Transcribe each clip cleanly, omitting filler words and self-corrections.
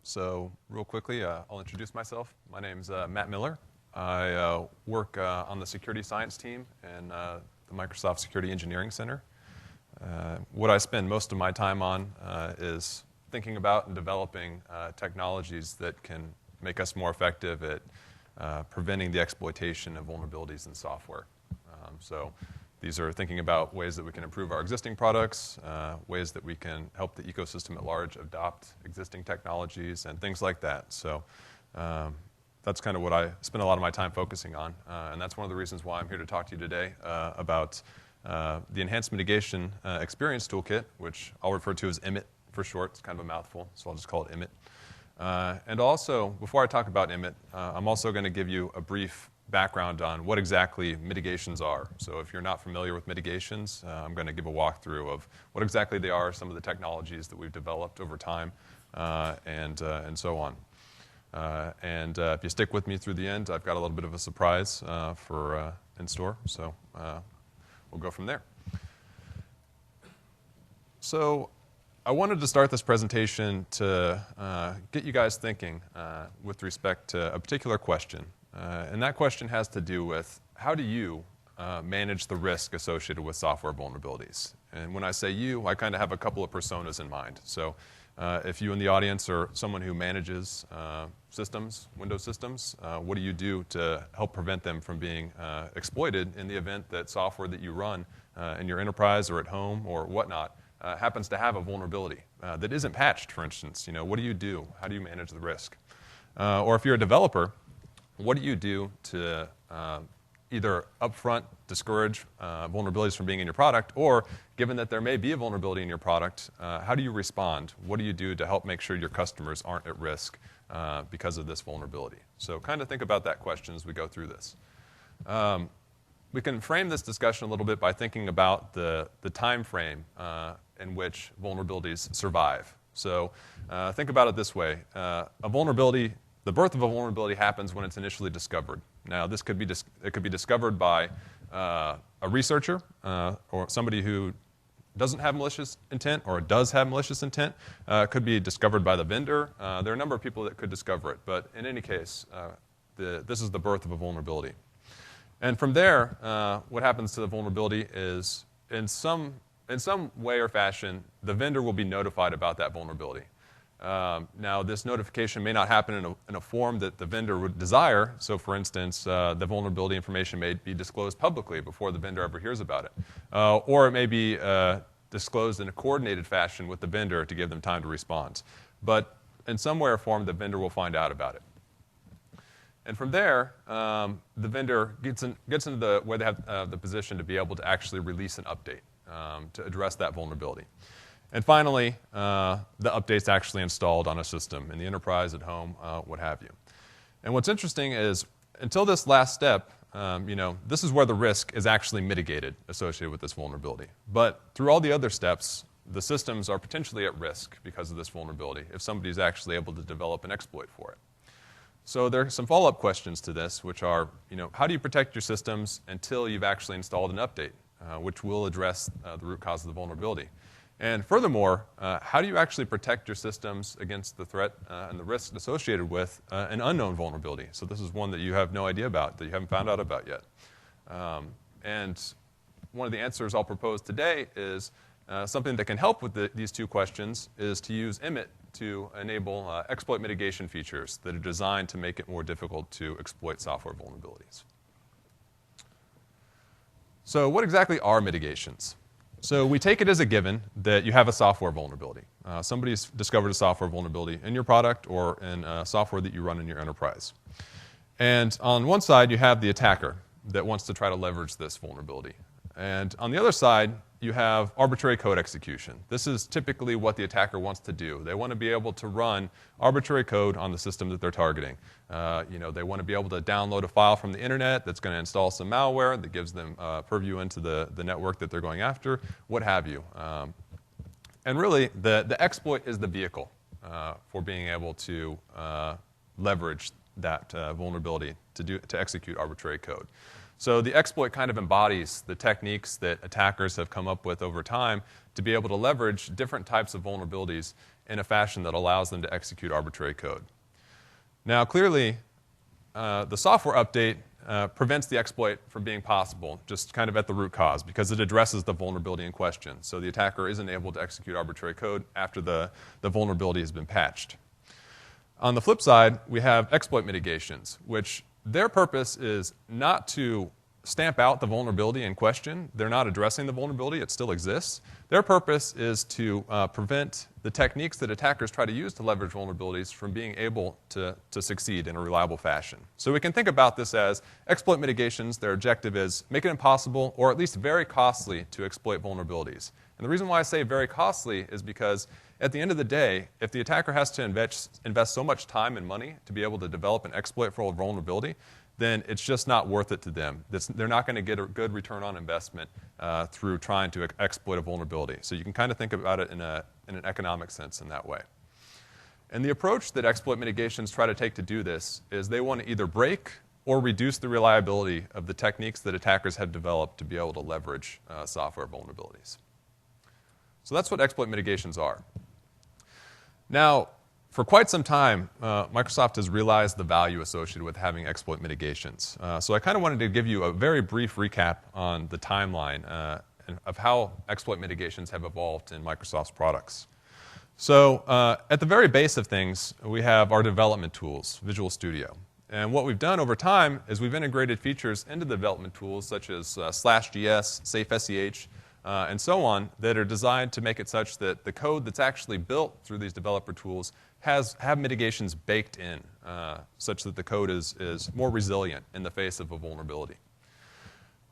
So real quickly, I'll introduce myself. My name's Matt Miller. I work on the security science team in the Microsoft Security Engineering Center. What I spend most of my time on is thinking about and developing technologies that can make us more effective at preventing the exploitation of vulnerabilities in software. So these are thinking about ways that we can improve our existing products, ways that we can help the ecosystem at large adopt existing technologies, and things like that. So that's kind of what I spend a lot of my time focusing on. And that's one of the reasons why I'm here to talk to you today about the Enhanced Mitigation Experience Toolkit, which I'll refer to as EMIT for short. It's kind of a mouthful, so I'll just call it EMIT. And also, before I talk about EMIT, I'm also going to give you a brief background on what exactly mitigations are. So if you're not familiar with mitigations, I'm going to give a walkthrough of what exactly they are, some of the technologies that we've developed over time, and so on. And if you stick with me through the end, I've got a little bit of a surprise in store, so we'll go from there. So I wanted to start this presentation to get you guys thinking with respect to a particular question. And that question has to do with how do you manage the risk associated with software vulnerabilities? And when I say you, I kind of have a couple of personas in mind. So if you in the audience are someone who manages systems, Windows systems, what do you do to help prevent them from being exploited in the event that software that you run in your enterprise or at home or whatnot happens to have a vulnerability that isn't patched, for instance? What do you do? How do you manage the risk? Or if you're a developer, what do you do to either upfront discourage vulnerabilities from being in your product, or given that there may be a vulnerability in your product, how do you respond? What do you do to help make sure your customers aren't at risk because of this vulnerability? So kind of think about that question as we go through this. We can frame this discussion a little bit by thinking about the time frame in which vulnerabilities survive. So think about it this way. The birth of a vulnerability happens when it's initially discovered. Now, it could be discovered by a researcher or somebody who doesn't have malicious intent or does have malicious intent. It could be discovered by the vendor. There are a number of people that could discover it, but in any case, this is the birth of a vulnerability. And from there, what happens to the vulnerability is, in some way or fashion, the vendor will be notified about that vulnerability. Now, this notification may not happen in a form that the vendor would desire. So, for instance, the vulnerability information may be disclosed publicly before the vendor ever hears about it. Or it may be disclosed in a coordinated fashion with the vendor to give them time to respond. But in some way or form, the vendor will find out about it. And from there, the vendor gets into the where they have the position to be able to actually release an update to address that vulnerability. And finally, the update's actually installed on a system, in the enterprise, at home, what have you. And what's interesting is, until this last step, this is where the risk is actually mitigated associated with this vulnerability. But through all the other steps, the systems are potentially at risk because of this vulnerability if somebody's actually able to develop an exploit for it. So there are some follow-up questions to this, which are, how do you protect your systems until you've actually installed an update, which will address the root cause of the vulnerability? And furthermore, how do you actually protect your systems against the threat and the risk associated with an unknown vulnerability? So this is one that you have no idea about, that you haven't found out about yet. And one of the answers I'll propose today is something that can help with these two questions is to use EMIT to enable exploit mitigation features that are designed to make it more difficult to exploit software vulnerabilities. So what exactly are mitigations? So we take it as a given that you have a software vulnerability. Somebody's discovered a software vulnerability in your product or in software that you run in your enterprise. And on one side, you have the attacker that wants to try to leverage this vulnerability. And on the other side, you have arbitrary code execution. This is typically what the attacker wants to do. They want to be able to run arbitrary code on the system that they're targeting. They want to be able to download a file from the internet that's going to install some malware that gives them purview into the network that they're going after, what have you. And really, the exploit is the vehicle for being able to leverage that vulnerability to execute arbitrary code. So the exploit kind of embodies the techniques that attackers have come up with over time to be able to leverage different types of vulnerabilities in a fashion that allows them to execute arbitrary code. Now, clearly, the software update prevents the exploit from being possible, just kind of at the root cause, because it addresses the vulnerability in question. So the attacker isn't able to execute arbitrary code after the vulnerability has been patched. On the flip side, we have exploit mitigations, which their purpose is not to stamp out the vulnerability in question. They're not addressing the vulnerability. It still exists. Their purpose is to prevent the techniques that attackers try to use to leverage vulnerabilities from being able to succeed in a reliable fashion. So we can think about this as exploit mitigations. Their objective is make it impossible or at least very costly to exploit vulnerabilities. And the reason why I say very costly is because at the end of the day, if the attacker has to invest so much time and money to be able to develop an exploit for a vulnerability, then it's just not worth it to them. They're not going to get a good return on investment through trying to exploit a vulnerability. So you can kind of think about it in an economic sense in that way. And the approach that exploit mitigations try to take to do this is they want to either break or reduce the reliability of the techniques that attackers have developed to be able to leverage software vulnerabilities. So that's what exploit mitigations are. Now, for quite some time, Microsoft has realized the value associated with having exploit mitigations. So I kind of wanted to give you a very brief recap on the timeline of how exploit mitigations have evolved in Microsoft's products. So at the very base of things, we have our development tools, Visual Studio. And what we've done over time is we've integrated features into the development tools such as /GS, SafeSEH, and so on, that are designed to make it such that the code that's actually built through these developer tools have mitigations baked in, such that the code is more resilient in the face of a vulnerability.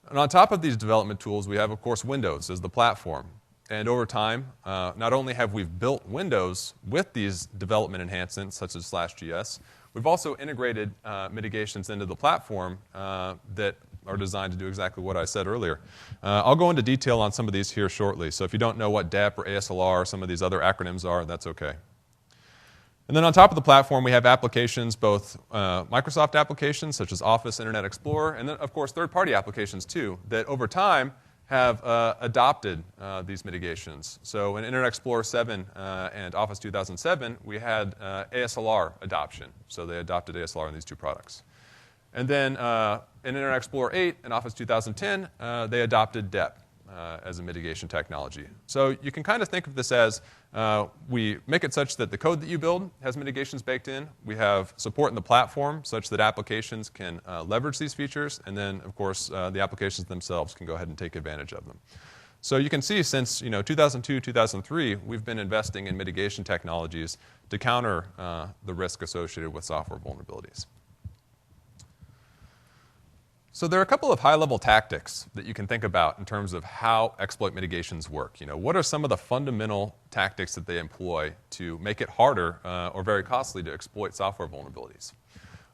And on top of these development tools, we have, of course, Windows as the platform. And over time, not only have we built Windows with these development enhancements, such as /GS, we've also integrated mitigations into the platform that are designed to do exactly what I said earlier. I'll go into detail on some of these here shortly. So if you don't know what DEP or ASLR or some of these other acronyms are, that's okay. And then on top of the platform, we have applications, both Microsoft applications such as Office, Internet Explorer, and then, of course, third-party applications too, that over time have adopted these mitigations. So in Internet Explorer 7 and Office 2007, we had ASLR adoption. So they adopted ASLR in these two products. And then in Internet Explorer 8 and Office 2010, they adopted DEP as a mitigation technology. So you can kind of think of this as we make it such that the code that you build has mitigations baked in. We have support in the platform such that applications can leverage these features. And then, of course, the applications themselves can go ahead and take advantage of them. So you can see since 2002, 2003, we've been investing in mitigation technologies to counter the risk associated with software vulnerabilities. So there are a couple of high-level tactics that you can think about in terms of how exploit mitigations work. What are some of the fundamental tactics that they employ to make it harder or very costly to exploit software vulnerabilities?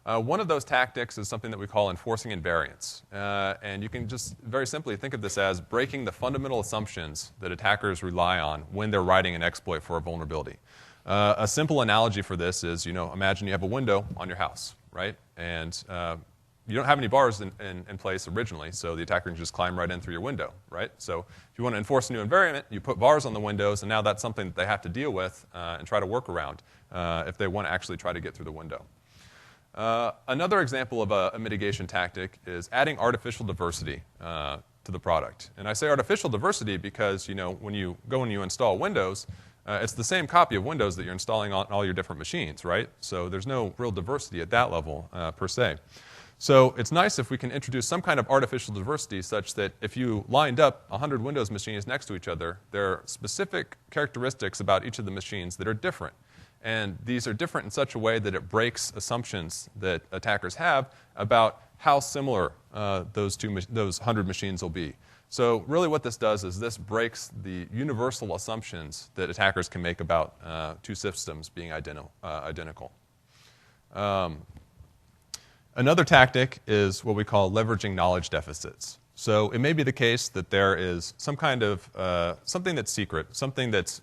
One of those tactics is something that we call enforcing invariance. And you can just very simply think of this as breaking the fundamental assumptions that attackers rely on when they're writing an exploit for a vulnerability. A simple analogy for this is, imagine you have a window on your house, right? And you don't have any bars in place originally, so the attacker can just climb right in through your window, right? So if you want to enforce a new environment, you put bars on the windows, and now that's something that they have to deal with and try to work around if they want to actually try to get through the window. Another example of a mitigation tactic is adding artificial diversity to the product. And I say artificial diversity because, when you go and you install Windows, it's the same copy of Windows that you're installing on all your different machines, right? So there's no real diversity at that level per se. So it's nice if we can introduce some kind of artificial diversity such that if you lined up 100 Windows machines next to each other, there are specific characteristics about each of the machines that are different. And these are different in such a way that it breaks assumptions that attackers have about how similar those 100 machines will be. So really what this does is this breaks the universal assumptions that attackers can make about two systems being identical. Another tactic is what we call leveraging knowledge deficits. So it may be the case that there is some kind of something that's secret, something that's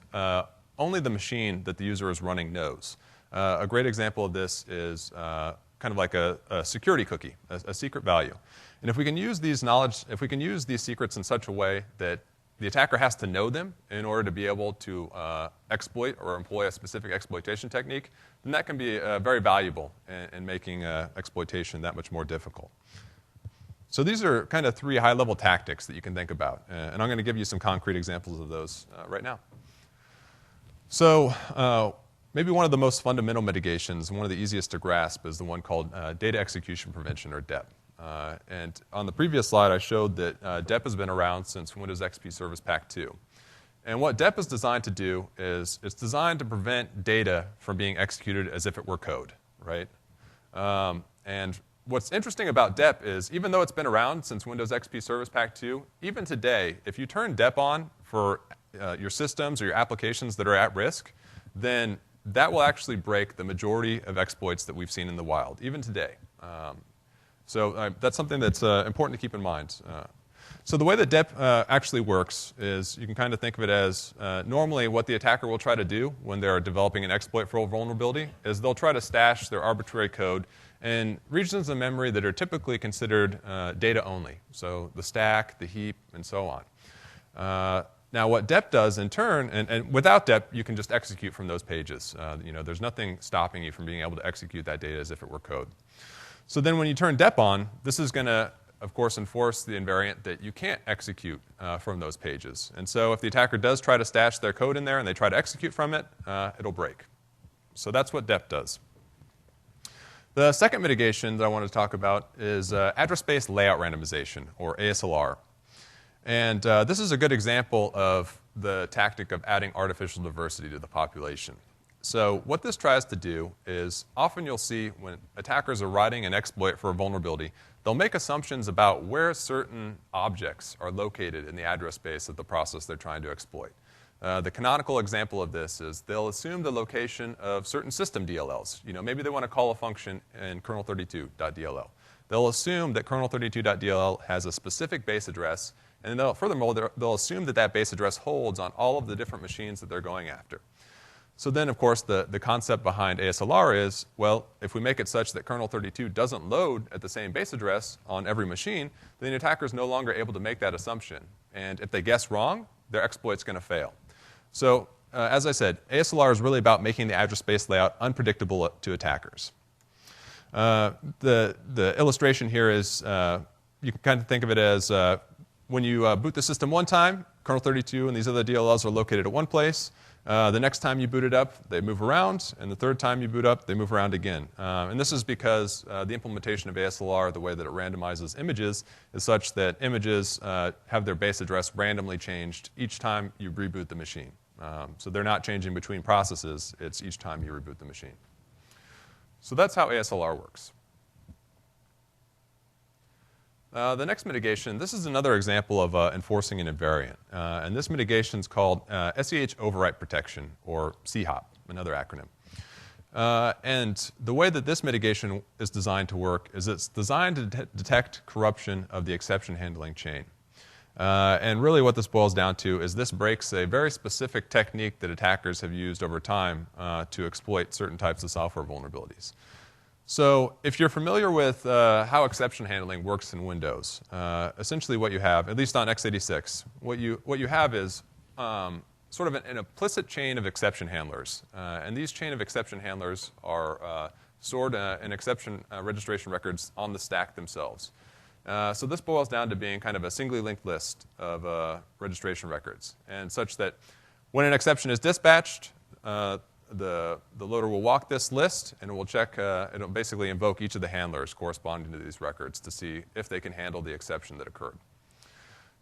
only the machine that the user is running knows. A great example of this is kind of like a security cookie, a secret value. And if we can use these secrets in such a way that the attacker has to know them in order to be able to exploit or employ a specific exploitation technique, then that can be very valuable in making exploitation that much more difficult. So these are kind of 3 high-level tactics that you can think about, and I'm going to give you some concrete examples of those right now. So maybe one of the most fundamental mitigations, one of the easiest to grasp, is the one called data execution prevention, or DEP. And on the previous slide, I showed that DEP has been around since Windows XP Service Pack 2. And what DEP is designed to do is it's designed to prevent data from being executed as if it were code, right? And what's interesting about DEP is, even though it's been around since Windows XP Service Pack 2, even today, if you turn DEP on for your systems or your applications that are at risk, then that will actually break the majority of exploits that we've seen in the wild, even today. So that's something that's important to keep in mind. So the way that DEP actually works is you can kind of think of it as normally what the attacker will try to do when they're developing an exploit for a vulnerability is they'll try to stash their arbitrary code in regions of memory that are typically considered data only, so the stack, the heap, and so on. Now, what DEP does in turn, and without DEP, you can just execute from those pages. There's nothing stopping you from being able to execute that data as if it were code. So then when you turn DEP on, this is going to, of course, enforce the invariant that you can't execute from those pages. And so if the attacker does try to stash their code in there and they try to execute from it, it'll break. So that's what DEP does. The second mitigation that I want to talk about is address space layout randomization, or ASLR. And this is a good example of the tactic of adding artificial diversity to the population. So what this tries to do is often you'll see when attackers are writing an exploit for a vulnerability, they'll make assumptions about where certain objects are located in the address space of the process they're trying to exploit. The canonical example of this is they'll assume the location of certain system DLLs. Maybe they want to call a function in kernel32.dll. They'll assume that kernel32.dll has a specific base address, and furthermore, they'll assume that that base address holds on all of the different machines that they're going after. So then, of course, the concept behind ASLR is, well, if we make it such that kernel32 doesn't load at the same base address on every machine, then the attacker is no longer able to make that assumption. And if they guess wrong, their exploit's going to fail. So, as I said, ASLR is really about making the address space layout unpredictable to attackers. The illustration here is, you can kind of think of it as when you boot the system one time, kernel32 and these other DLLs are located at one place. The next time you boot it up, they move around, and the third time you boot up, they move around again. And this is because the implementation of ASLR, the way that it randomizes images, is such that images have their base address randomly changed each time you reboot the machine. So they're not changing between processes, it's each time you reboot the machine. So that's how ASLR works. The next mitigation, this is another example of enforcing an invariant. And this mitigation is called SEH overwrite protection, or CHOP, another acronym. And the way that this mitigation is designed to work is it's designed to detect corruption of the exception handling chain. And really what this boils down to is this breaks a very specific technique that attackers have used over time to exploit certain types of software vulnerabilities. So if you're familiar with how exception handling works in Windows, essentially what you have, at least on x86, what you have is sort of an implicit chain of exception handlers. And these chain of exception handlers are stored in exception registration records on the stack themselves. So this boils down to being kind of a singly linked list of registration records, and such that when an exception is dispatched, the loader will walk this list, and it will check, it'll basically invoke each of the handlers corresponding to these records to see if they can handle the exception that occurred.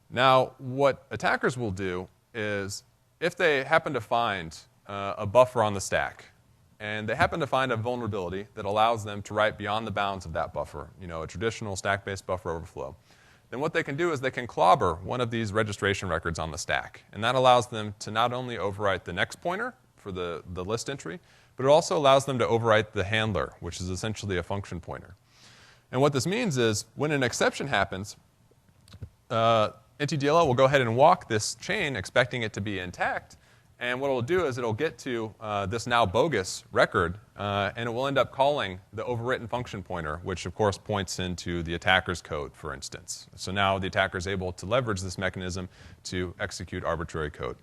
Now, what attackers will do is, if they happen to find a buffer on the stack, and they happen to find a vulnerability that allows them to write beyond the bounds of that buffer, a traditional stack-based buffer overflow, then what they can do is they can clobber one of these registration records on the stack. And that allows them to not only overwrite the next pointer for the list entry, but it also allows them to overwrite the handler, which is essentially a function pointer. And what this means is when an exception happens, NTDLL will go ahead and walk this chain expecting it to be intact, And what it'll do is it'll get to this now bogus record, and it will end up calling the overwritten function pointer, which of course points into the attacker's code, for instance. So now the attacker is able to leverage this mechanism to execute arbitrary code.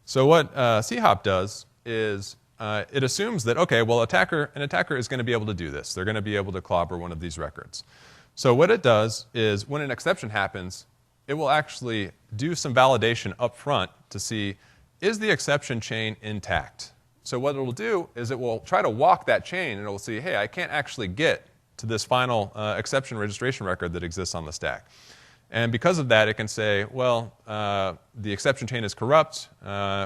So what CHOP does is it assumes that, okay, well, an attacker is going to be able to do this. They're going to be able to clobber one of these records. So what it does is when an exception happens, it will actually do some validation up front to see, is the exception chain intact? So what it will do is it will try to walk that chain, and it will see, hey, I can't actually get to this final exception registration record that exists on the stack. And because of that, it can say, well, the exception chain is corrupt.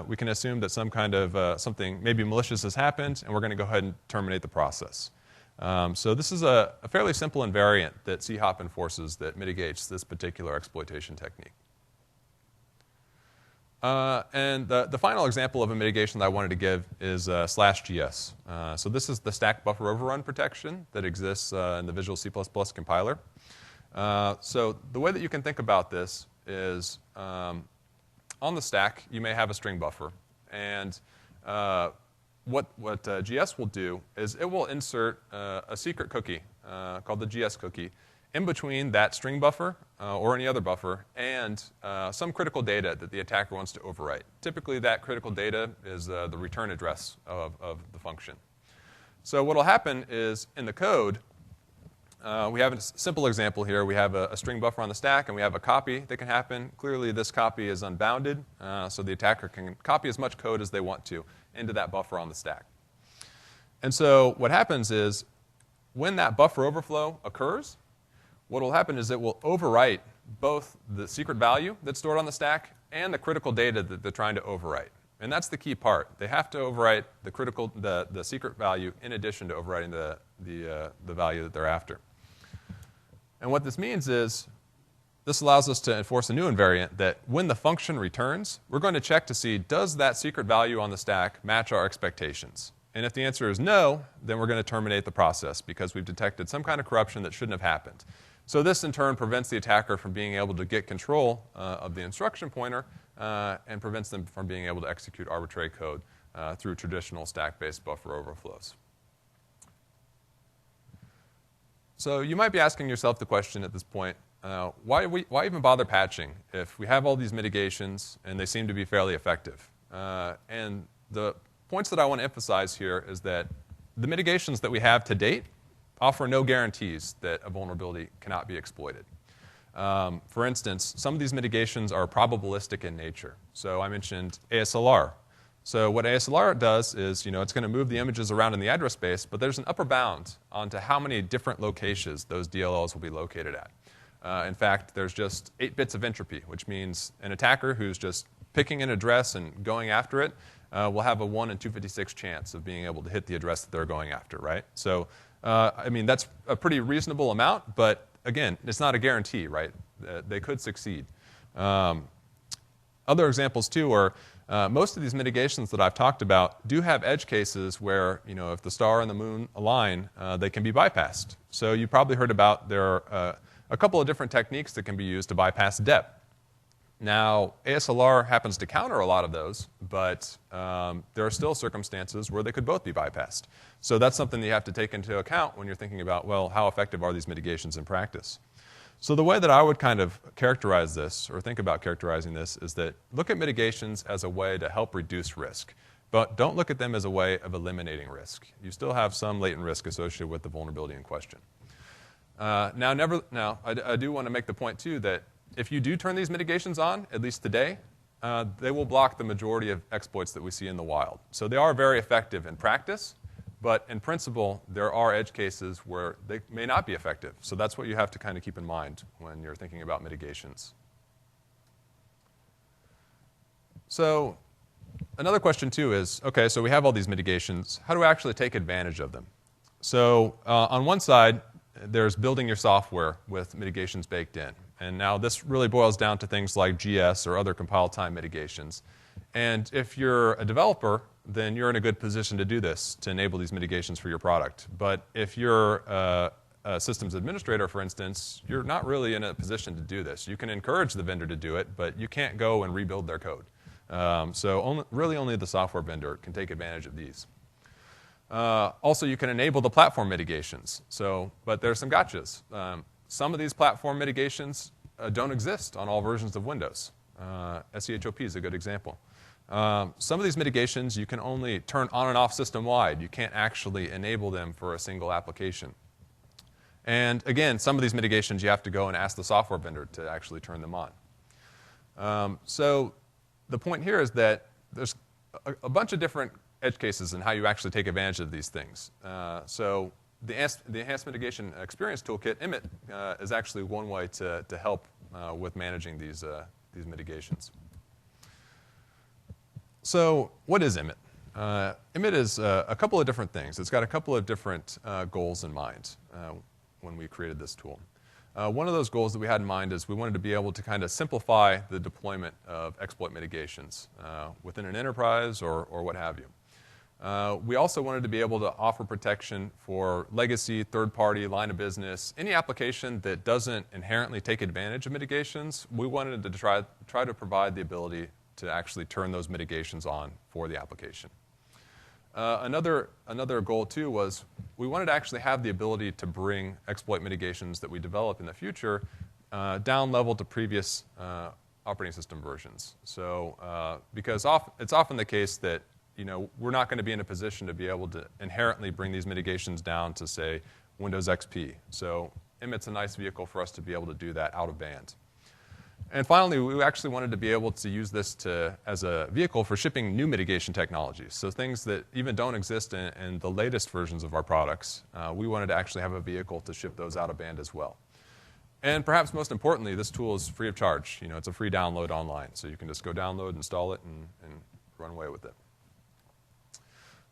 We can assume that some kind of something maybe malicious has happened, and we're going to go ahead and terminate the process. So this is a fairly simple invariant that CHOP enforces that mitigates this particular exploitation technique. And the final example of a mitigation that I wanted to give is /GS. So this is the stack buffer overrun protection that exists in the Visual C++ compiler. So the way that you can think about this is on the stack, you may have a string buffer. And what GS will do is it will insert a secret cookie called the GS cookie in between that string buffer or any other buffer and some critical data that the attacker wants to overwrite. Typically, that critical data is the return address of the function. So what will happen is in the code, we have a simple example here. We have a string buffer on the stack, and we have a copy that can happen. Clearly, this copy is unbounded, so the attacker can copy as much code as they want to into that buffer on the stack. And so what happens is when that buffer overflow occurs, what will happen is it will overwrite both the secret value that's stored on the stack and the critical data that they're trying to overwrite. And that's the key part. They have to overwrite the secret value in addition to overwriting the value that they're after. And what this means is this allows us to enforce a new invariant that when the function returns, we're going to check to see, does that secret value on the stack match our expectations? And if the answer is no, then we're going to terminate the process because we've detected some kind of corruption that shouldn't have happened. So this, in turn, prevents the attacker from being able to get control of the instruction pointer and prevents them from being able to execute arbitrary code through traditional stack-based buffer overflows. So you might be asking yourself the question at this point, why even bother patching if we have all these mitigations and they seem to be fairly effective? And the points that I want to emphasize here is that the mitigations that we have to date offer no guarantees that a vulnerability cannot be exploited. For instance, some of these mitigations are probabilistic in nature. So I mentioned ASLR. So what ASLR does is, it's going to move the images around in the address space, but there's an upper bound onto how many different locations those DLLs will be located at. In fact, there's just 8 bits of entropy, which means an attacker who's just picking an address and going after it will have a 1 in 256 chance of being able to hit the address that they're going after, right? So, that's a pretty reasonable amount, but again, it's not a guarantee, right? They could succeed. Other examples, too, are most of these mitigations that I've talked about do have edge cases where, if the star and the moon align, they can be bypassed. So you probably heard about there are a couple of different techniques that can be used to bypass DEP. Now, ASLR happens to counter a lot of those, but there are still circumstances where they could both be bypassed. So that's something that you have to take into account when you're thinking about, well, how effective are these mitigations in practice? So the way that I would kind of characterize this, or think about characterizing this, is that look at mitigations as a way to help reduce risk, but don't look at them as a way of eliminating risk. You still have some latent risk associated with the vulnerability in question. Now, I do want to make the point, too, that if you do turn these mitigations on, at least today, they will block the majority of exploits that we see in the wild. So they are very effective in practice, but in principle, there are edge cases where they may not be effective. So that's what you have to kind of keep in mind when you're thinking about mitigations. So another question, too, is, okay, so we have all these mitigations. How do we actually take advantage of them? So on one side, there's building your software with mitigations baked in. And now this really boils down to things like GS or other compile time mitigations. And if you're a developer, then you're in a good position to do this, to enable these mitigations for your product. But if you're a systems administrator, for instance, you're not really in a position to do this. You can encourage the vendor to do it, but you can't go and rebuild their code. So really only the software vendor can take advantage of these. Also, you can enable the platform mitigations. But there are some gotchas. Some of these platform mitigations don't exist on all versions of Windows. SEHOP is a good example. Some of these mitigations you can only turn on and off system-wide. You can't actually enable them for a single application. And again, some of these mitigations you have to go and ask the software vendor to actually turn them on. So the point here is that there's a bunch of different edge cases in how you actually take advantage of these things. So the Enhanced Mitigation Experience Toolkit, EMIT, is actually one way to help with managing these mitigations. So what is EMIT? EMIT is a couple of different things. It's got a couple of different goals in mind when we created this tool. One of those goals that we had in mind is we wanted to be able to kind of simplify the deployment of exploit mitigations within an enterprise or what have you. We also wanted to be able to offer protection for legacy, third-party, line of business, any application that doesn't inherently take advantage of mitigations. We wanted to try to provide the ability to actually turn those mitigations on for the application. Another goal, too, was we wanted to actually have the ability to bring exploit mitigations that we develop in the future down level to previous operating system versions. So because it's often the case that we're not going to be in a position to be able to inherently bring these mitigations down to, say, Windows XP. So EMIT's a nice vehicle for us to be able to do that out of band. And finally, we actually wanted to be able to use this as a vehicle for shipping new mitigation technologies. So things that even don't exist in the latest versions of our products, we wanted to actually have a vehicle to ship those out of band as well. And perhaps most importantly, this tool is free of charge. It's a free download online. So you can just go download, install it, and run away with it.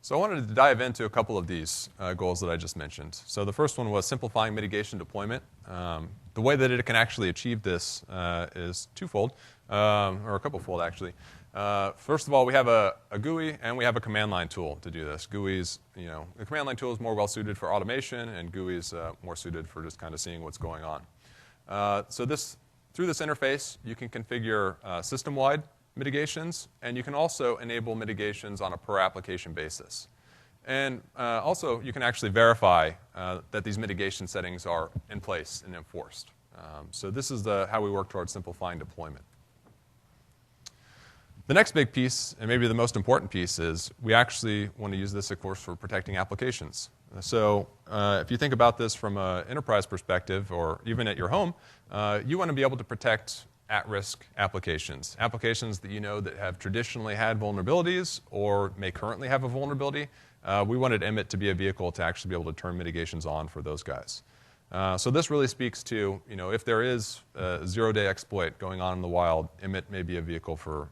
So I wanted to dive into a couple of these goals that I just mentioned. So the first one was simplifying mitigation deployment. The way that it can actually achieve this is twofold, or a couple-fold, actually. First of all, we have a GUI and we have a command line tool to do this. GUI's, the command line tool is more well-suited for automation, and GUI is more suited for just kind of seeing what's going on. So through this interface, you can configure system-wide mitigations, and you can also enable mitigations on a per-application basis. And also, you can actually verify that these mitigation settings are in place and enforced. So this is how we work towards simplifying deployment. The next big piece, and maybe the most important piece, is we actually want to use this, of course, for protecting applications. So if you think about this from an enterprise perspective, or even at your home, you want to be able to protect at-risk applications that that have traditionally had vulnerabilities or may currently have a vulnerability. We wanted EMIT to be a vehicle to actually be able to turn mitigations on for those guys. So this really speaks to, if there is a zero-day exploit going on in the wild, EMIT may be a vehicle for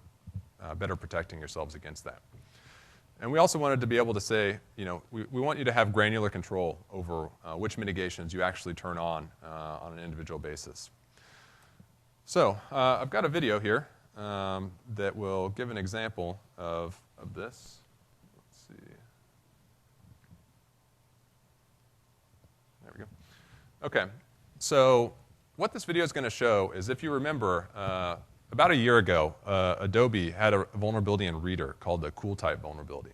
better protecting yourselves against that. And we also wanted to be able to say, we want you to have granular control over which mitigations you actually turn on an individual basis. So I've got a video here that will give an example of this. Let's see. There we go. OK. So what this video is going to show is, if you remember, about a year ago, Adobe had a vulnerability in Reader called the cool type vulnerability.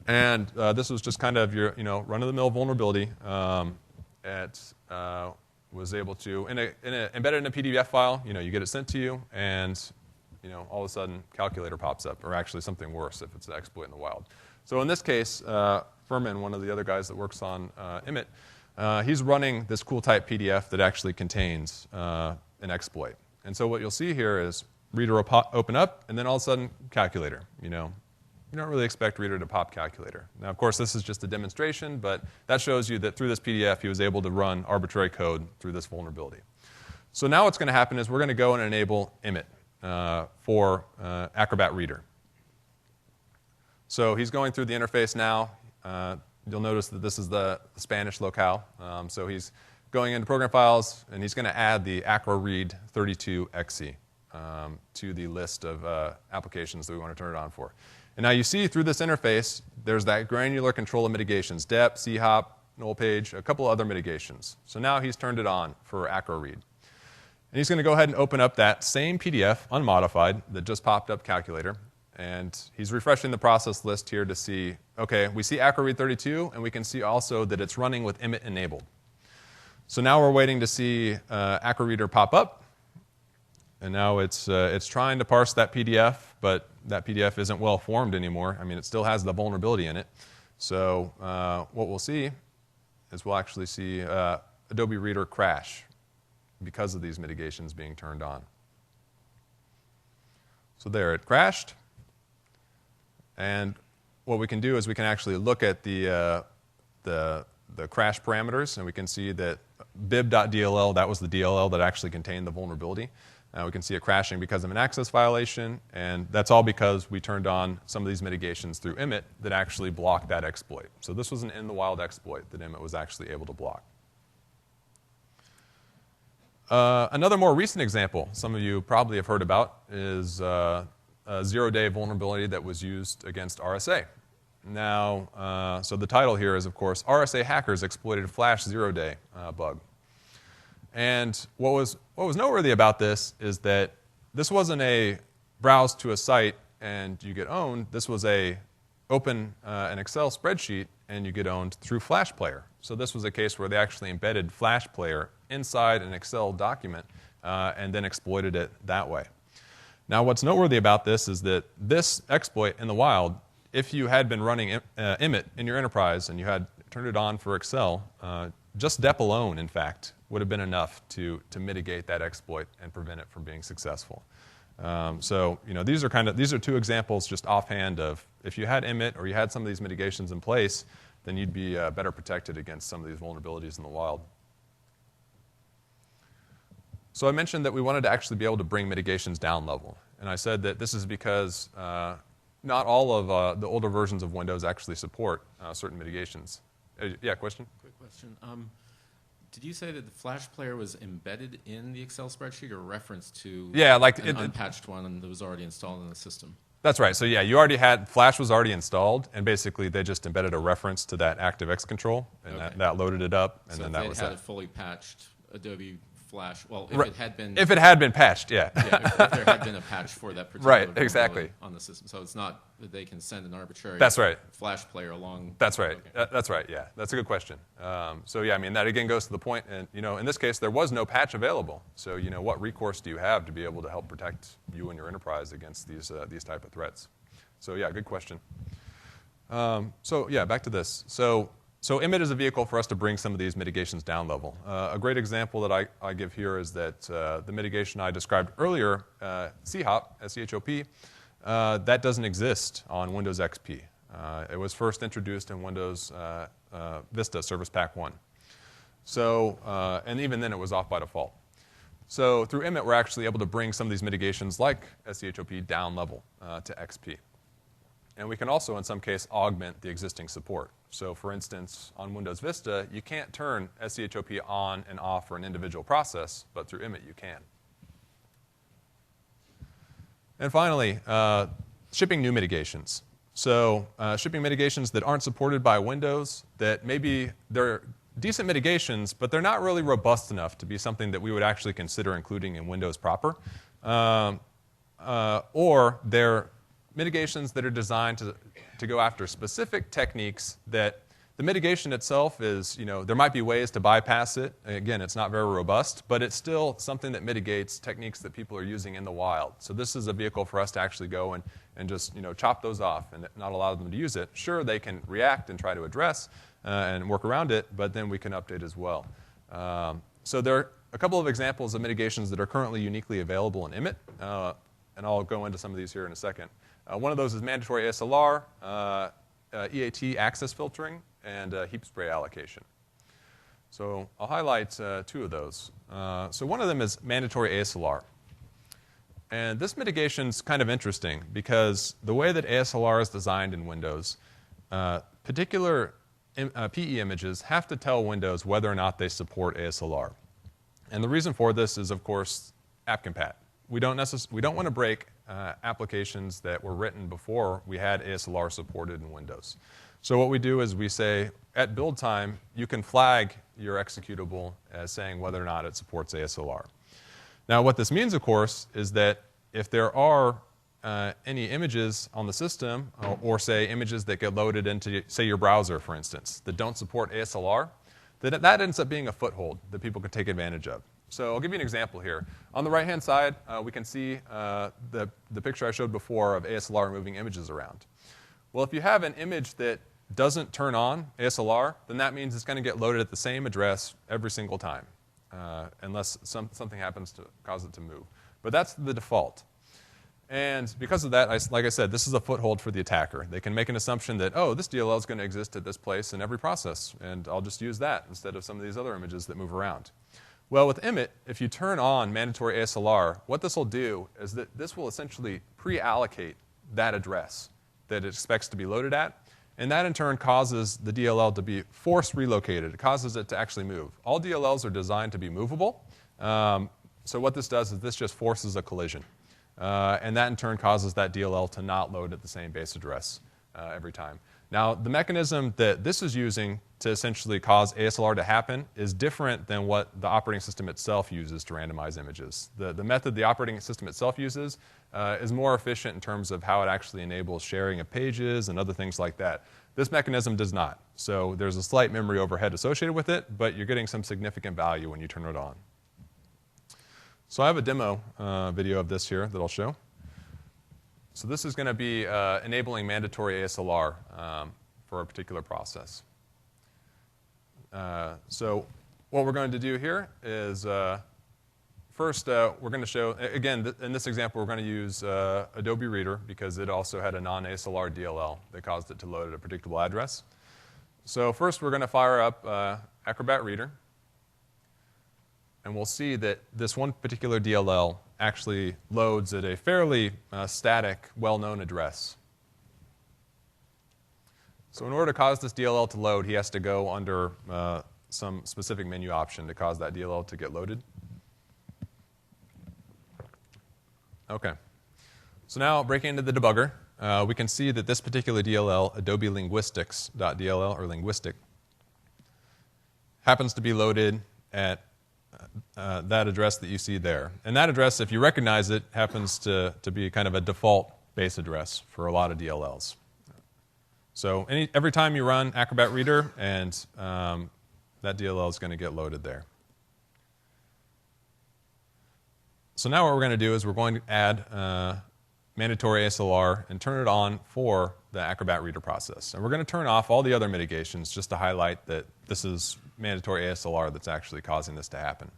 And this was just kind of your run-of-the-mill vulnerability. Was able to, embedded in a PDF file, you get it sent to you, and all of a sudden, calculator pops up, or actually something worse if it's an exploit in the wild. So in this case, Furman, one of the other guys that works on EMIT, he's running this cool type PDF that actually contains an exploit. And so what you'll see here is Reader will open up, and then all of a sudden, calculator. You don't really expect Reader to pop calculator. Now, of course, this is just a demonstration, but that shows you that through this PDF, he was able to run arbitrary code through this vulnerability. So now what's going to happen is we're going to go and enable EMIT for Acrobat Reader. So he's going through the interface now. You'll notice that this is the Spanish locale. So he's going into program files, and he's going to add the acroread 32exe to the list of applications that we want to turn it on for. And now you see through this interface, there's that granular control of mitigations, dep, chop, null page, a couple other mitigations. So now he's turned it on for acroread. And he's going to go ahead and open up that same PDF, unmodified, that just popped up calculator. And he's refreshing the process list here to see, okay, we see AcroRead32, and we can see also that it's running with emit enabled. So now we're waiting to see AcroReader pop up. And now it's trying to parse that PDF, but that PDF isn't well formed anymore. I mean, it still has the vulnerability in it. So what we'll see is we'll actually see Adobe Reader crash because of these mitigations being turned on. So there, it crashed. And what we can do is we can actually look at the crash parameters, and we can see that bib.dll, that was the DLL that actually contained the vulnerability. We can see it crashing because of an access violation, and that's all because we turned on some of these mitigations through emit that actually blocked that exploit. So this was an in-the-wild exploit that emit was actually able to block. Another more recent example some of you probably have heard about is a zero-day vulnerability that was used against RSA. Now, so the title here is, of course, RSA hackers exploited Flash zero-day bug. And what was noteworthy about this is that this wasn't a browse to a site and you get owned. This was a open an Excel spreadsheet and you get owned through Flash Player. So this was a case where they actually embedded Flash Player inside an Excel document and then exploited it that way. Now, what's noteworthy about this is that this exploit in the wild, if you had been running emit in your enterprise and you had turned it on for Excel, just dep alone, in fact, would have been enough to mitigate that exploit and prevent it from being successful. So, these are two examples just offhand of if you had emit or you had some of these mitigations in place, then you'd be better protected against some of these vulnerabilities in the wild. So I mentioned that we wanted to actually be able to bring mitigations down level. And I said that this is because not all of the older versions of Windows actually support certain mitigations. Yeah, question? Quick question. Did you say that the Flash Player was embedded in the Excel spreadsheet or reference to an unpatched one that was already installed in the system? That's right. So yeah, you already had, Flash was already installed, and basically they just embedded a reference to that ActiveX control, and that loaded it up, and so then that was it. So if they had it. A fully patched Adobe Flash, well, Right. If it had been patched, yeah. if there had been a patch for that particular Right, exactly. on the system. So it's not that they can send an arbitrary That's right. Flash Player along. That's right. Okay. That's right, yeah. That's a good question. So yeah, I mean, that again goes to the point, and in this case, there was no patch available. So what recourse do you have to be able to help protect you and your enterprise against these type of threats? So yeah, good question. So yeah, back to this. So emit is a vehicle for us to bring some of these mitigations down level. A great example that I give here is that the mitigation I described earlier, CHOP, S-C-H-O-P, that doesn't exist on Windows XP. It was first introduced in Windows Vista Service Pack 1. So, and even then it was off by default. So through emit, we're actually able to bring some of these mitigations like SCHOP down level to XP. And we can also, in some case, augment the existing support. So for instance, on Windows Vista, you can't turn SCHOP on and off for an individual process, but through emit you can. And finally, shipping new mitigations. So shipping mitigations that aren't supported by Windows, that maybe they're decent mitigations, but they're not really robust enough to be something that we would actually consider including in Windows proper. Or they're mitigations that are designed to go after specific techniques that the mitigation itself is, there might be ways to bypass it. Again, it's not very robust, but it's still something that mitigates techniques that people are using in the wild. So this is a vehicle for us to actually go and just, chop those off and not allow them to use it. Sure, they can react and try to address and work around it, but then we can update as well. So there are a couple of examples of mitigations that are currently uniquely available in emit, and I'll go into some of these here in a second. One of those is mandatory ASLR, EAT access filtering, and heap spray allocation. So I'll highlight two of those. So one of them is mandatory ASLR. And this mitigation is kind of interesting because the way that ASLR is designed in Windows, particular PE images have to tell Windows whether or not they support ASLR. And the reason for this is, of course, app-compat. We don't want to break applications that were written before we had ASLR supported in Windows. So what we do is we say, at build time, you can flag your executable as saying whether or not it supports ASLR. Now, what this means, of course, is that if there are any images on the system, or say images that get loaded into, say, your browser, for instance, that don't support ASLR, then that ends up being a foothold that people can take advantage of. So I'll give you an example here. On the right-hand side, we can see the picture I showed before of ASLR moving images around. Well, if you have an image that doesn't turn on ASLR, then that means it's going to get loaded at the same address every single time, unless something happens to cause it to move. But that's the default. And because of that, like I said, this is a foothold for the attacker. They can make an assumption that, oh, this DLL is going to exist at this place in every process, and I'll just use that instead of some of these other images that move around. Well, with Emmet, if you turn on mandatory ASLR, what this will do is that this will essentially pre-allocate that address that it expects to be loaded at, and that in turn causes the DLL to be force relocated. It causes it to actually move. All DLLs are designed to be movable, so what this does is this just forces a collision, and that in turn causes that DLL to not load at the same base address every time. Now, the mechanism that this is using to essentially cause ASLR to happen is different than what the operating system itself uses to randomize images. The method the operating system itself uses is more efficient in terms of how it actually enables sharing of pages and other things like that. This mechanism does not. So there's a slight memory overhead associated with it, but you're getting some significant value when you turn it on. So I have a demo video of this here that I'll show. So this is going to be enabling mandatory ASLR for a particular process. So what we're going to do here is first we're going to show, again, in this example, we're going to use Adobe Reader because it also had a non-ASLR DLL that caused it to load at a predictable address. So first we're going to fire up Acrobat Reader. And we'll see that this one particular DLL actually loads at a fairly static, well-known address. So in order to cause this DLL to load, he has to go under some specific menu option to cause that DLL to get loaded. OK. So now, breaking into the debugger, we can see that this particular DLL, Adobe Linguistics.dll, or linguistic, happens to be loaded at that address that you see there. And that address, if you recognize it, happens to be kind of a default base address for a lot of DLLs. So every time you run Acrobat Reader, and that DLL is going to get loaded there. So now what we're going to do is we're going to add mandatory ASLR and turn it on for the Acrobat Reader process. And we're going to turn off all the other mitigations just to highlight that this is mandatory ASLR that's actually causing this to happen.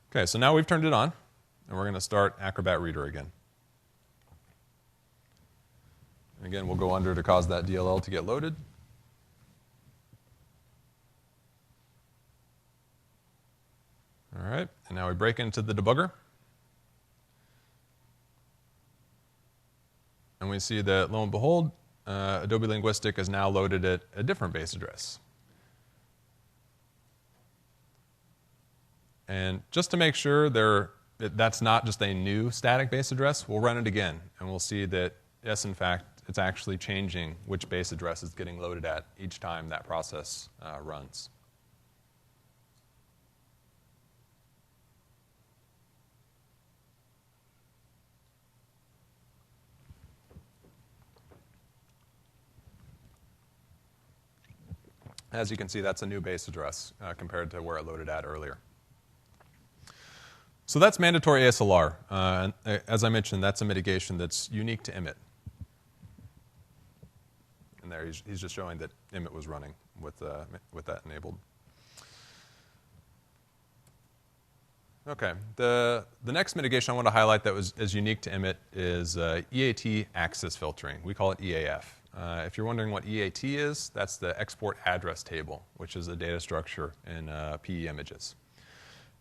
OK, so now we've turned it on, and we're going to start Acrobat Reader again. And again, we'll go under to cause that DLL to get loaded. All right, and now we break into the debugger. And we see that, lo and behold, Adobe Linguistic is now loaded at a different base address. And just to make sure that's not just a new static base address, we'll run it again. And we'll see that, yes, in fact, it's actually changing which base address is getting loaded at each time that process runs. As you can see, that's a new base address compared to where it loaded at earlier. So that's mandatory ASLR. And as I mentioned, that's a mitigation that's unique to Emmet. And there he's just showing that Emmet was running with that enabled. OK, the next mitigation I want to highlight that is unique to Emmet is EAT axis filtering. We call it EAF. If you're wondering what EAT is, that's the export address table, which is a data structure in PE images.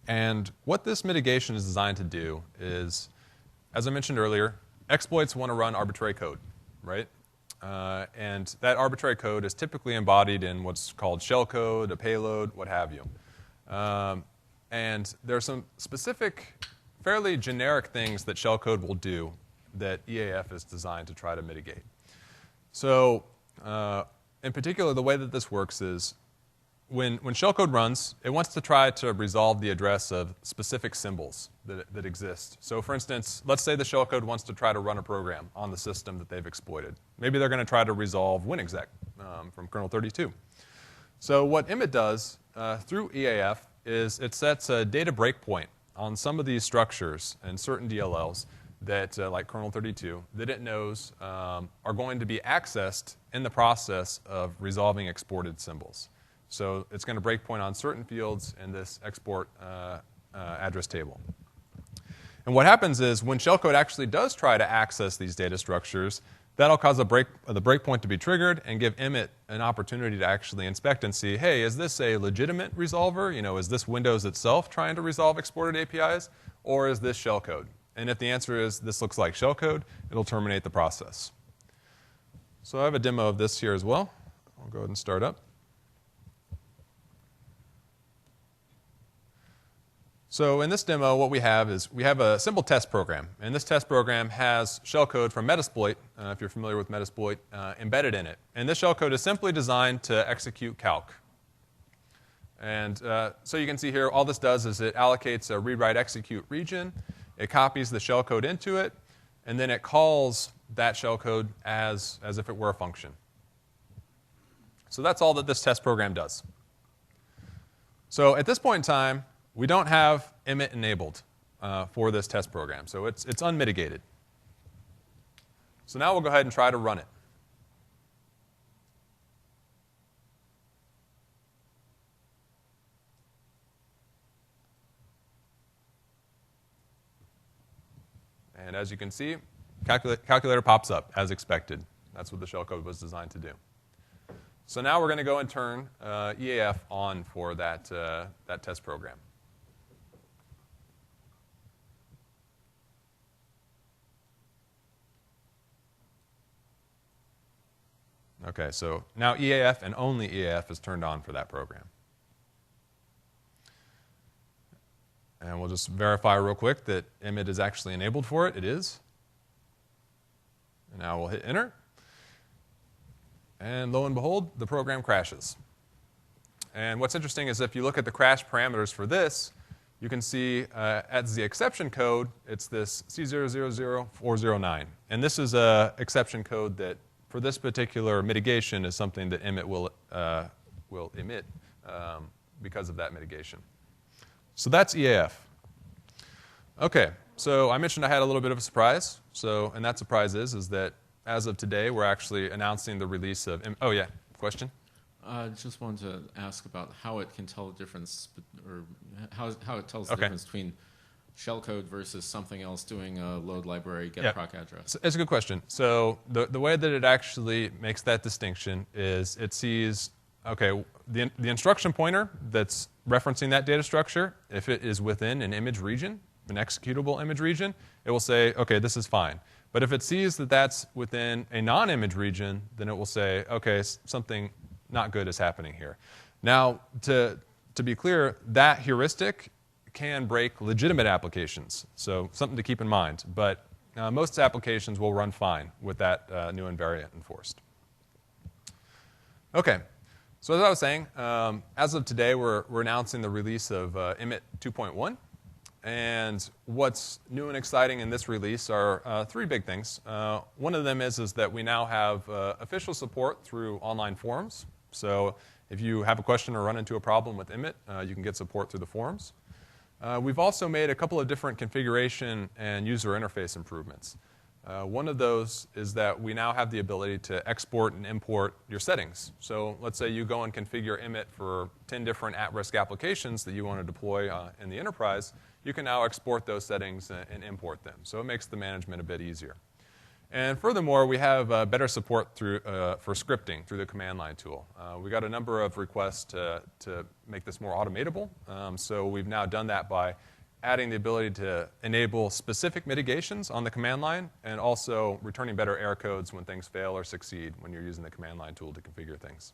And what this mitigation is designed to do is, as I mentioned earlier, exploits want to run arbitrary code, right? And that arbitrary code is typically embodied in what's called shellcode, a payload, what have you. And there are some specific, fairly generic things that shellcode will do that EAF is designed to try to mitigate. So in particular, the way that this works is when shellcode runs, it wants to try to resolve the address of specific symbols that exist. So for instance, let's say the shellcode wants to try to run a program on the system that they've exploited. Maybe they're going to try to resolve winexec from kernel 32. So what Emmet does through EAF is it sets a data breakpoint on some of these structures and certain DLLs that, like kernel 32, that it knows are going to be accessed in the process of resolving exported symbols. So it's going to breakpoint on certain fields in this export address table. And what happens is when shellcode actually does try to access these data structures, that'll cause the breakpoint to be triggered and give Emmet an opportunity to actually inspect and see, hey, is this a legitimate resolver? You know, is this Windows itself trying to resolve exported APIs? Or is this shellcode? And if the answer is this looks like shellcode, it'll terminate the process. So I have a demo of this here as well. I'll go ahead and start up. So in this demo, what we have is we have a simple test program. And this test program has shellcode from Metasploit, if you're familiar with Metasploit, embedded in it. And this shellcode is simply designed to execute calc. And so you can see here, all this does is it allocates a read-write-execute region. It copies the shellcode into it. And then it calls that shellcode as if it were a function. So that's all that this test program does. So at this point in time, we don't have Emmet enabled for this test program, so it's unmitigated. So now we'll go ahead and try to run it. And as you can see, calculator pops up as expected. That's what the shellcode was designed to do. So now we're going to go and turn EAF on for that test program. Okay, so now EAF and only EAF is turned on for that program. And we'll just verify real quick that Emmet is actually enabled for it. It is. And now we'll hit enter. And lo and behold, the program crashes. And what's interesting is if you look at the crash parameters for this, you can see as the exception code, it's this C000409. And this is an exception code that for this particular mitigation is something that Emmet will emit because of that mitigation. So that's EAF. Okay, so I mentioned I had a little bit of a surprise. And that surprise is that as of today, we're actually announcing the release of, oh yeah, question? I just wanted to ask about how it can tell the difference, or how it tells the difference between shellcode versus something else doing a load library get proc address. It's a good question. So the way that it actually makes that distinction is it sees, okay, the instruction pointer that's referencing that data structure, if it is within an image region, an executable image region, it will say, okay, this is fine. But if it sees that that's within a non-image region, then it will say, okay, something not good is happening here. Now, to be clear, that heuristic can break legitimate applications, so something to keep in mind. But most applications will run fine with that new invariant enforced. Okay, so as I was saying, as of today, we're announcing the release of Emmet 2.1. And what's new and exciting in this release are three big things. One of them is that we now have official support through online forums. So if you have a question or run into a problem with Emmet, you can get support through the forums. We've also made a couple of different configuration and user interface improvements. One of those is that we now have the ability to export and import your settings. So let's say you go and configure Emmet for 10 different at-risk applications that you want to deploy in the enterprise. You can now export those settings and import them. So it makes the management a bit easier. And furthermore, we have better support for scripting through the command line tool. We got a number of requests to make this more automatable. So we've now done that by adding the ability to enable specific mitigations on the command line and also returning better error codes when things fail or succeed when you're using the command line tool to configure things.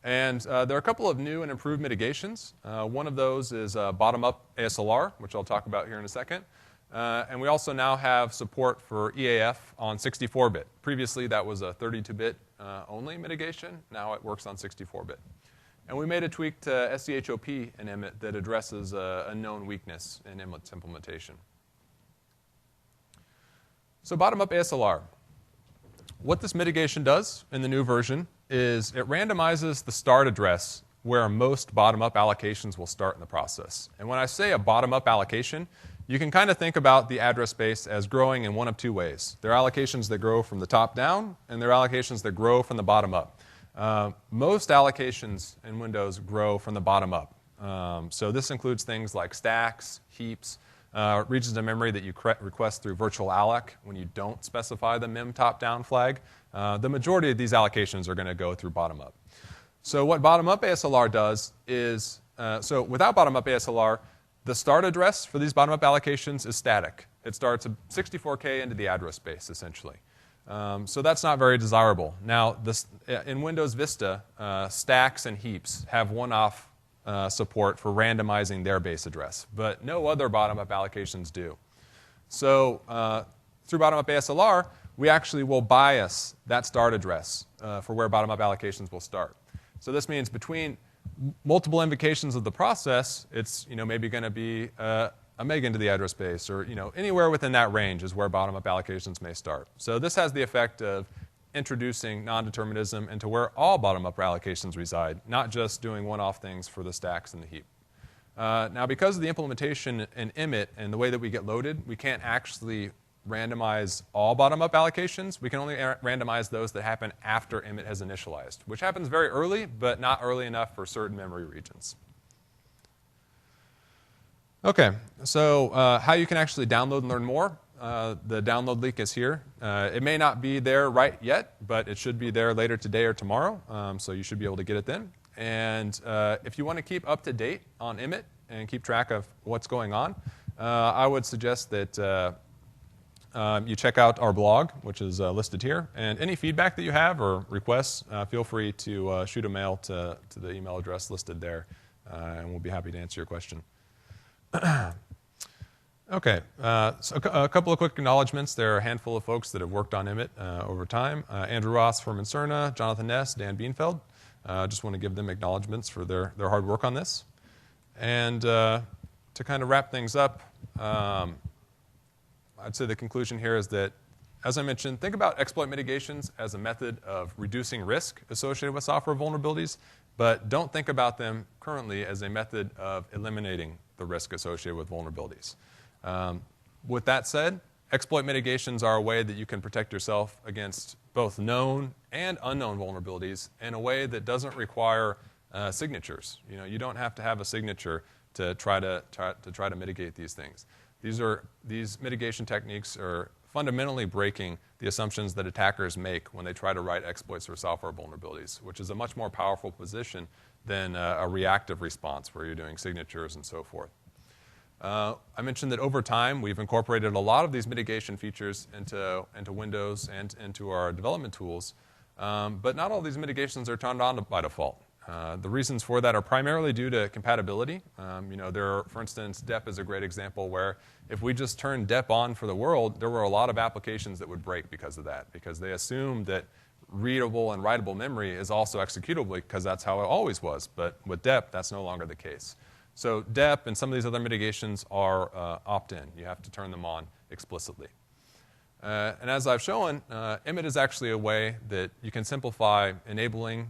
And there are a couple of new and improved mitigations. One of those is bottom-up ASLR, which I'll talk about here in a second. And we also now have support for EAF on 64-bit. Previously, that was a 32-bit only mitigation. Now it works on 64-bit. And we made a tweak to SDHOP in Emmet that addresses a known weakness in Emmet's implementation. So bottom-up ASLR. What this mitigation does in the new version is it randomizes the start address where most bottom-up allocations will start in the process. And when I say a bottom-up allocation, you can kind of think about the address space as growing in one of two ways. There are allocations that grow from the top down, and there are allocations that grow from the bottom up. Most allocations in Windows grow from the bottom up. So this includes things like stacks, heaps, regions of memory that you request through virtual alloc when you don't specify the mem top-down flag. The majority of these allocations are going to go through bottom up. So what bottom-up ASLR does is, so without bottom-up ASLR, the start address for these bottom-up allocations is static. It starts 64K into the address space, essentially. So that's not very desirable. Now, in Windows Vista, stacks and heaps have one-off support for randomizing their base address, but no other bottom-up allocations do. So through bottom-up ASLR, we actually will bias that start address for where bottom-up allocations will start. So this means between multiple invocations of the process, it's maybe going to be a meg into the address space, or anywhere within that range is where bottom-up allocations may start. So this has the effect of introducing non-determinism into where all bottom-up allocations reside, not just doing one-off things for the stacks and the heap. Now, because of the implementation in Emmet and the way that we get loaded, we can't actually randomize all bottom-up allocations. We can only randomize those that happen after Emmet has initialized, which happens very early, but not early enough for certain memory regions. Okay, so how you can actually download and learn more. The download link is here. It may not be there right yet, but it should be there later today or tomorrow, so you should be able to get it then. And if you want to keep up to date on Emmet and keep track of what's going on, I would suggest that you check out our blog, which is listed here. And any feedback that you have or requests, feel free to shoot a mail to the email address listed there, and we'll be happy to answer your question. Okay, so a couple of quick acknowledgments. There are a handful of folks that have worked on Emmet over time. Andrew Ross from Incerna, Jonathan Ness, Dan Bienfeld. Just want to give them acknowledgments for their hard work on this. And to kind of wrap things up, I'd say the conclusion here is that, as I mentioned, think about exploit mitigations as a method of reducing risk associated with software vulnerabilities, but don't think about them currently as a method of eliminating the risk associated with vulnerabilities. With that said, exploit mitigations are a way that you can protect yourself against both known and unknown vulnerabilities in a way that doesn't require signatures. You don't have to have a signature to try to mitigate these things. These mitigation techniques are fundamentally breaking the assumptions that attackers make when they try to write exploits for software vulnerabilities, which is a much more powerful position than a reactive response where you're doing signatures and so forth. I mentioned that over time we've incorporated a lot of these mitigation features into Windows and into our development tools, but not all these mitigations are turned on by default. The reasons for that are primarily due to compatibility. For instance, DEP is a great example where if we just turned DEP on for the world, there were a lot of applications that would break because of that, because they assumed that readable and writable memory is also executable because that's how it always was. But with DEP, that's no longer the case. So DEP and some of these other mitigations are opt-in. You have to turn them on explicitly. And as I've shown, Emmet is actually a way that you can simplify enabling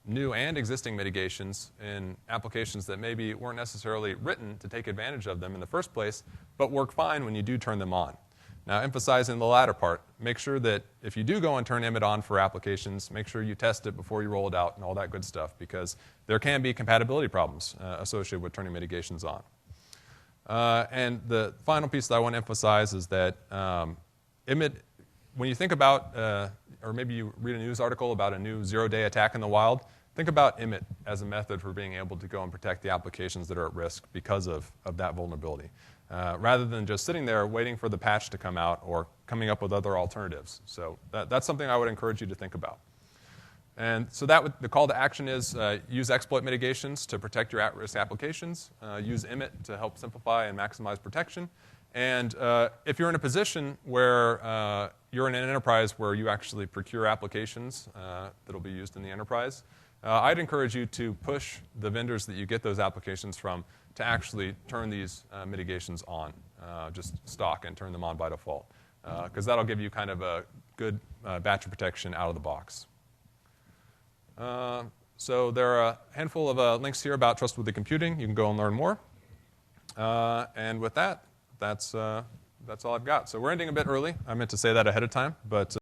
new and existing mitigations in applications that maybe weren't necessarily written to take advantage of them in the first place, but work fine when you do turn them on. Now, emphasizing the latter part, make sure that if you do go and turn Emmet on for applications, make sure you test it before you roll it out and all that good stuff, because there can be compatibility problems associated with turning mitigations on. And the final piece that I want to emphasize is that Emmet, when you think about, or maybe you read a news article about a new zero-day attack in the wild, think about Emmet as a method for being able to go and protect the applications that are at risk because of that vulnerability, rather than just sitting there waiting for the patch to come out or coming up with other alternatives. So that's something I would encourage you to think about. And so the call to action is use exploit mitigations to protect your at-risk applications, use Emmet to help simplify and maximize protection. And if you're in a position where you're in an enterprise where you actually procure applications that will be used in the enterprise, I'd encourage you to push the vendors that you get those applications from to actually turn these mitigations on, just stock and turn them on by default, because that'll give you kind of a good batch of protection out of the box. So there are a handful of links here about trustworthy computing. You can go and learn more. And with that, that's all I've got. So we're ending a bit early. I meant to say that ahead of time, but